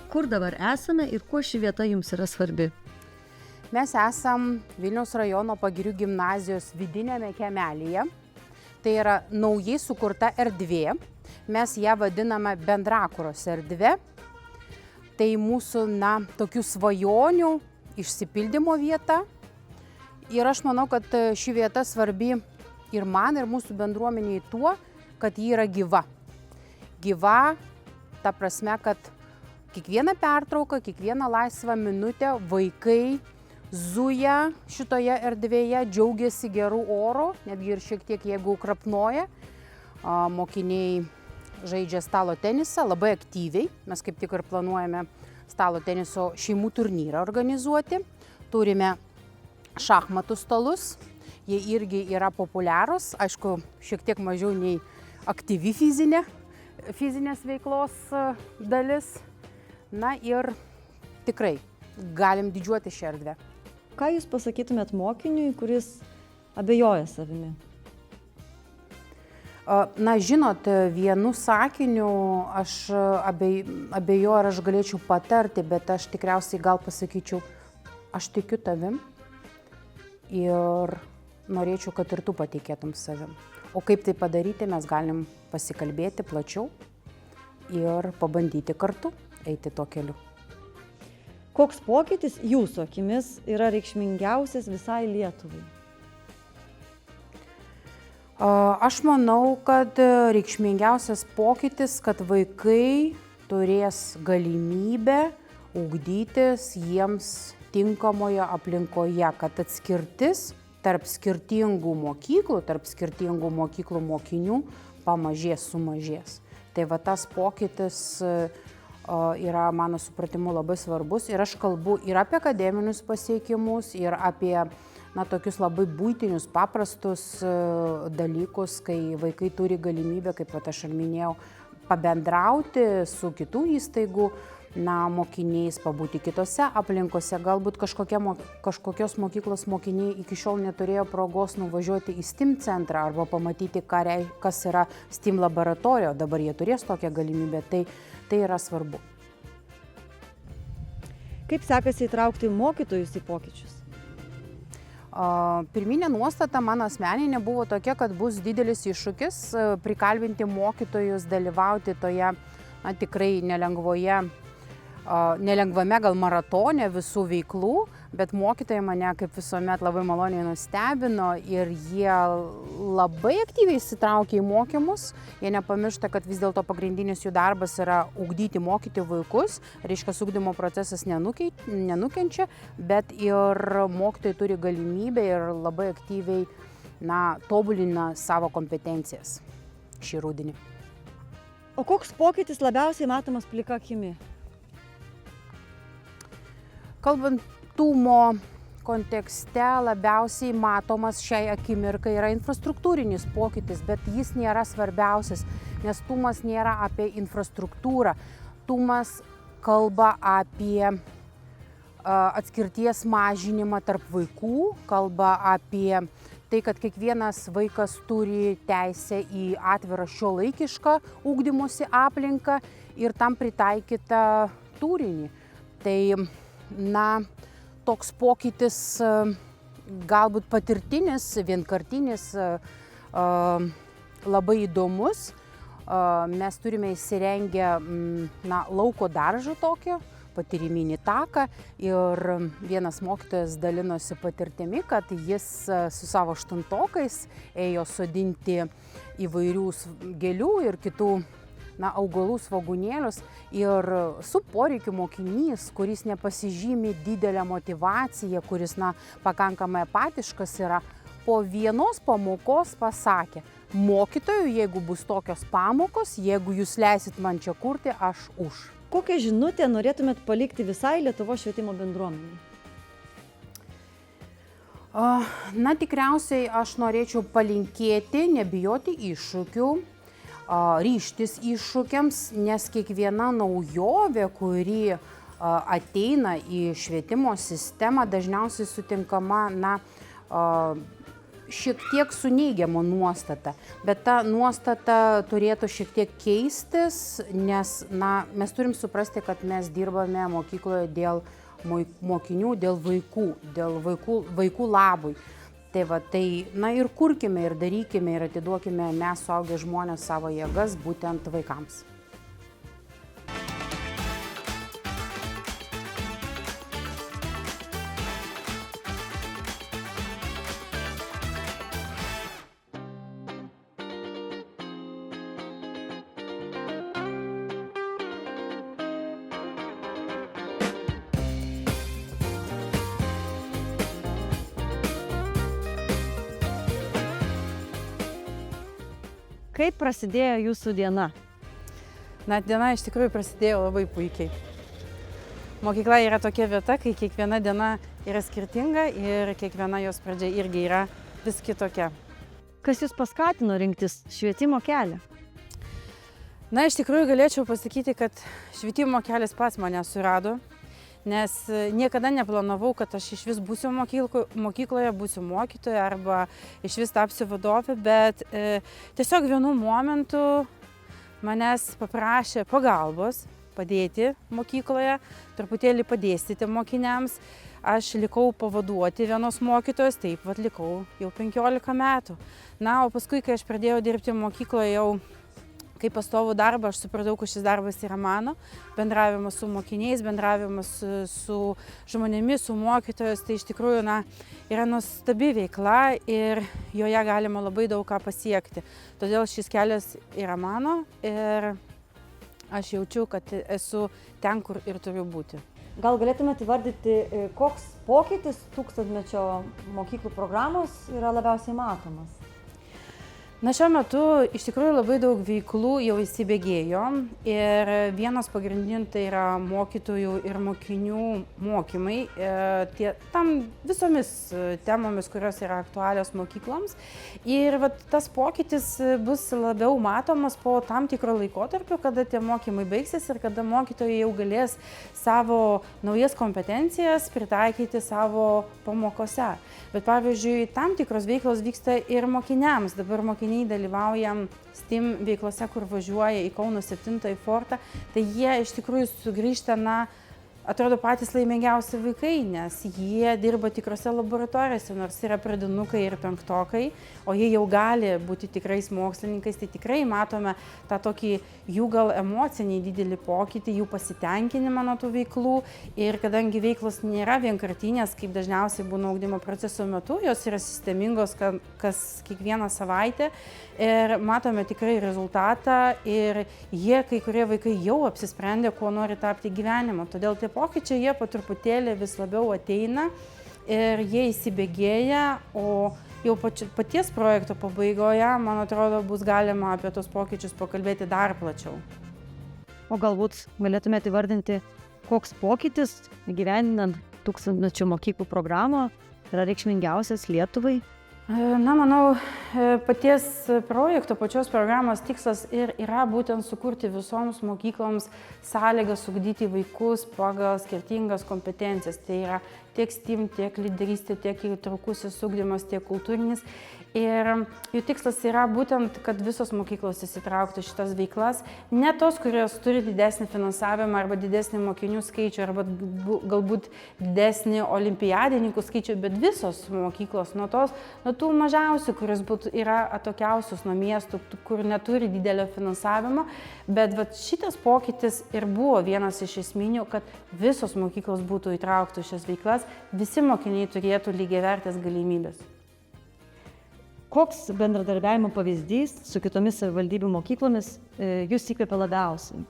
Kur dabar esame ir kuo ši vieta jums yra svarbi? Mes esam Vilniaus rajono Pagirių gimnazijos vidinėme kiemelyje. Tai yra naujai sukurta erdvė. Mes ją vadiname Bendrakuros erdvė. Tai mūsų, tokių svajonių išsipildymo vieta. Ir aš manau, kad ši vieta svarbi ir man, ir mūsų bendruomeniai tuo, kad ji yra gyva. Gyva, ta prasme, kad kiekvieną pertrauką, kiekvieną laisvą minutę vaikai zuja šitoje erdvėje, džiaugiasi gerų oro, netgi ir šiek tiek jeigu krapnoja. Mokiniai žaidžia stalo tenisą labai aktyviai. Mes kaip tik ir planuojame stalo teniso šeimų turnyrą organizuoti. Turime šachmatų stalus. Jie irgi yra populiarūs. Aišku, šiek tiek mažiau nei aktyvi fizinės veiklos dalis. Na ir tikrai galim didžiuoti šią erdvę. Ką jūs pasakytumėt mokiniui, kuris abejoja savimi? Žinot, vienu sakiniu aš abejoju, ar aš galėčiau patarti, bet aš tikriausiai gal pasakyčiau, aš tikiu tavim ir norėčiau, kad ir tu patikėtum savim. O kaip tai padaryti, mes galim pasikalbėti plačiau ir pabandyti kartu eiti tuo keliu. Koks pokytis jūsų akimis yra reikšmingiausias visai Lietuvai? Aš manau, kad reikšmingiausias pokytis, kad vaikai turės galimybę ugdytis jiems tinkamoje aplinkoje, kad atskirtis tarp skirtingų mokyklų mokinių sumažės. Tai va tas pokytis yra mano supratimu labai svarbus ir aš kalbu ir apie akademinius pasiekimus, ir apie tokius labai buitinius, paprastus dalykus, kai vaikai turi galimybę, kaip aš ir minėjau, pabendrauti su kitų įstaigų mokiniais, pabūti kitose aplinkose. Galbūt kažkokios mokyklos mokiniai iki šiol neturėjo progos nuvažiuoti į STEAM centrą arba pamatyti, kas yra STEAM laboratorija, dabar jie turės tokią galimybę. Tai yra svarbu. Kaip sekasi įtraukti mokytojus į pokyčius? Pirminė nuostata mano asmeninė buvo tokia, kad bus didelis iššūkis prikalbinti mokytojus dalyvauti toje tikrai nelengvame gal maratone visų veiklų, bet mokytojai mane kaip visuomet labai maloniai nustebino ir jie labai aktyviai įsitraukė į mokymus. Jie nepamiršta, kad vis dėlto pagrindinis jų darbas yra ugdyti, mokyti vaikus. Reiškia, ugdymo procesas nenukenčia, bet ir mokytojai turi galimybę ir labai aktyviai tobulina savo kompetencijas šį rudenį. O koks pokytis labiausiai matomas plika akimi? Kalbantumo kontekste labiausiai matomas šiai akimirkai yra infrastruktūrinis pokytis, bet jis nėra svarbiausias, nes tumas nėra apie infrastruktūrą. Tumas kalba apie atskirties mažinimą tarp vaikų, kalba apie tai, kad kiekvienas vaikas turi teisę į atvirą šiuolaikišką ugdymosi aplinką ir tam pritaikytą turinį. Tai toks pokytis galbūt patirtinis, vienkartinis, labai įdomus. Mes turime įsirengę lauko daržą tokį, patyriminį taką ir vienas mokytojas dalinosi patirtimi, kad jis su savo aštuntokais ėjo sodinti įvairių gėlių ir kitų augalų svogūnėlius ir su poreikiu mokinys, kuris nepasižymi didelę motyvaciją, kuris pakankamai apatiškas yra, po vienos pamokos pasakė: mokytojų, jeigu bus tokios pamokos, jeigu jūs leisit man čia kurti, aš už. Kokią žinutę norėtumėt palikti visai Lietuvos švietimo bendruomeniai? Tikriausiai aš norėčiau palinkėti, nebijoti iššūkių, ryžtis iššūkiams, nes kiekviena naujovė, kuri ateina į švietimo sistemą, dažniausiai sutinkama šiek tiek su neigiama nuostata, bet ta nuostata turėtų šiek tiek keistis, nes mes turim suprasti, kad mes dirbame mokykloje dėl mokinių, dėl vaikų labui. Tai ir kurkime, ir darykime, ir atiduokime mes suaugę žmonės savo jėgas būtent vaikams. Kaip prasidėjo jūsų diena? Diena iš tikrųjų prasidėjo labai puikiai. Mokykla yra tokia vieta, kai kiekviena diena yra skirtinga ir kiekviena jos pradžia irgi yra vis kitokia. Kas jūs paskatino rinktis švietimo kelią? Iš tikrųjų galėčiau pasakyti, kad švietimo kelias pats mane surado, nes niekada neplanavau, kad aš iš vis būsiu mokykloje, būsiu mokytoja arba iš vis tapsiu vadovė, bet tiesiog vienu momentu manęs paprašė pagalbos, padėti mokykloje, truputėlį padėstyti mokiniams. Aš likau pavaduoti vienos mokytojos, taip likau jau 15 metų. O paskui, kai aš pradėjau dirbti mokykloje jau kaip pastovų darbą, aš supratau, kad šis darbas yra mano, bendravimas su mokiniais, bendravimas su žmonėmis, su mokytojais, tai iš tikrųjų yra nuostabi veikla ir joje galima labai daug ką pasiekti. Todėl šis kelias yra mano ir aš jaučiu, kad esu ten, kur ir turiu būti. Gal galėtumėte įvardyti, koks pokytis tūkstantmečio mokyklų programos yra labiausiai matomas? Šiuo metu iš tikrųjų labai daug veiklų jau įsibėgėjo ir vienas pagrindinių tai yra mokytojų ir mokinių mokymai tam visomis temomis, kurios yra aktualios mokykloms. Ir tas pokytis bus labiau matomas po tam tikro laikotarpio, kada tie mokymai baigsis ir kada mokytojai jau galės savo naujas kompetencijas pritaikyti savo pamokose. Bet pavyzdžiui, tam tikros veiklos vyksta ir mokiniams. Dabar mokiniai dalyvauja STEAM veiklose, kur važiuoja į Kauno 7 fortą, tai jie iš tikrųjų sugrįžta, atrodo patys laimingiausi vaikai, nes jie dirba tikrose laboratorijose, nors yra pradinukai ir penktokai, o jie jau gali būti tikrais mokslininkais, tai tikrai matome tą tokį jų gal emocinį didelį pokytį, jų pasitenkinimą nuo tų veiklų ir kadangi veiklos nėra vienkartinės, kaip dažniausiai būna ugdymo proceso metu, jos yra sistemingos kas kiekvieną savaitę ir matome tikrai rezultatą ir jie, kai kurie vaikai jau apsisprendė, kuo nori tapti gyvenimo, todėl tie pokyčiai jie po truputėlį vis labiau ateina ir jie įsibėgėja, o jau paties projekto pabaigoje, man atrodo, bus galima apie tos pokyčius pakalbėti dar plačiau. O galbūt galėtumėte įvardinti, koks pokytis įgyvendinant tūkstantmečio mokyklų programą yra reikšmingiausias Lietuvai? Manau, paties projekto, pačios programos tikslas ir yra būtent sukurti visoms mokykloms sąlygas ugdyti vaikus pagal skirtingas kompetencijas. Tai yra tiek STEAM, tiek lyderystė, tiek įtraukusis ugdymas, tiek kultūrinis. Ir jų tikslas yra būtent, kad visos mokyklos įsitrauktų šitas veiklas, ne tos, kurios turi didesnį finansavimą arba didesnį mokinių skaičių, arba galbūt didesnį olimpiadininkų skaičių, bet visos mokyklos, nuo tų mažiausių, kuris yra atokiausius nuo miestų, kur neturi didelio finansavimo, bet šitas pokytis ir buvo vienas iš esminių, kad visos mokyklos būtų įtrauktų šias veiklas, visi mokiniai turėtų lygiavertės galimybės. Koks bendradarbiavimo pavyzdys su kitomis savivaldybių mokyklomis jūs įkvepia labiausiai?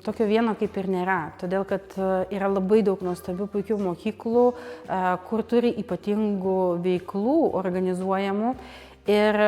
Tokio vieno kaip ir nėra, todėl kad yra labai daug nuostabių puikių mokyklų, kur turi ypatingų veiklų organizuojamų ir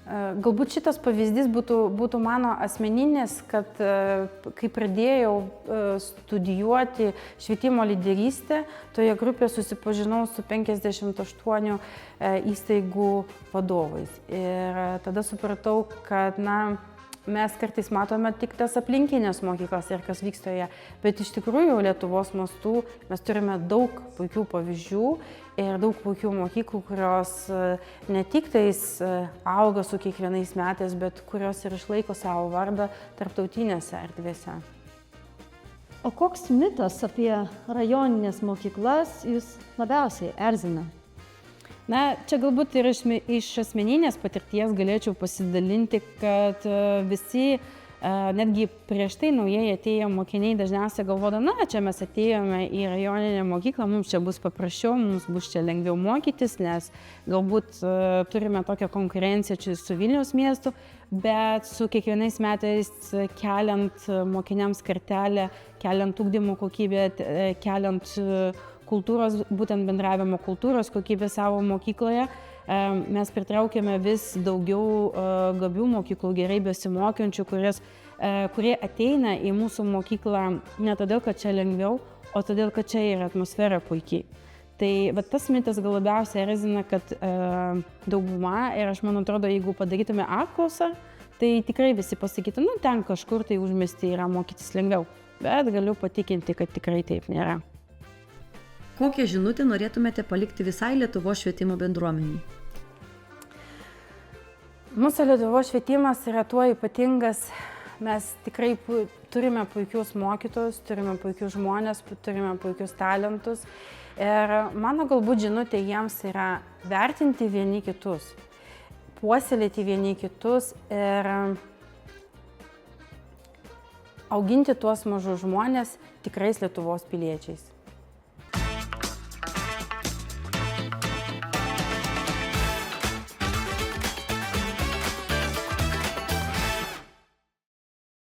galbūt šitas pavyzdys būtų mano asmeninis, kad kai pradėjau studijuoti švietimo lyderystę, toje grupėje susipažinau su 58 įstaigų vadovais. Ir tada supratau, kad mes kartais matome tik tas aplinkinės mokyklas ir kas vyksta joje, bet iš tikrųjų Lietuvos mastų mes turime daug puikių pavyzdžių ir daug puikių mokyklų, kurios ne tik tais auga su kiekvienais metais, bet kurios ir išlaiko savo vardą tarptautinėse erdvėse. O koks mitas apie rajoninės mokyklas jūs labiausiai erzina? Na, čia galbūt ir iš asmeninės patirties galėčiau pasidalinti, kad visi, netgi prieš tai naujai atėję mokiniai dažniausiai galvoja, na, čia mes atėjome į rajoninę mokyklą, mums čia bus paprasčiau, mums bus čia lengviau mokytis, nes galbūt turime tokią konkurenciją čia su Vilniaus miestu, bet su kiekvienais metais keliant mokiniams kartelę, keliant ugdymo kokybę, keliant kultūros, būtent bendravimo kultūros kokybę savo mokykloje, mes pritraukiame vis daugiau gabių mokyklų, gerai besimokančių, kurie ateina į mūsų mokyklą ne todėl, kad čia lengviau, o todėl, kad čia yra atmosfera puikiai. Tai tas mitas gal labiausiai erzina, kad dauguma, ir aš man atrodo, jeigu padarytume apklausą, tai tikrai visi pasakytų, nu ten kažkur tai užmiestyje yra mokytis lengviau, bet galiu patikinti, kad tikrai taip nėra. Kokią žinutę norėtumėte palikti visai Lietuvos švietimo bendruomeniai? Mūsų Lietuvos švietimas yra tuo ypatingas, mes tikrai turime puikius mokytojus, turime puikius žmonės, turime puikius talentus ir mano galbūt žinutė jiems yra vertinti vieni kitus, puoselėti vieni kitus ir auginti tuos mažus žmonės tikrais Lietuvos piliečiais.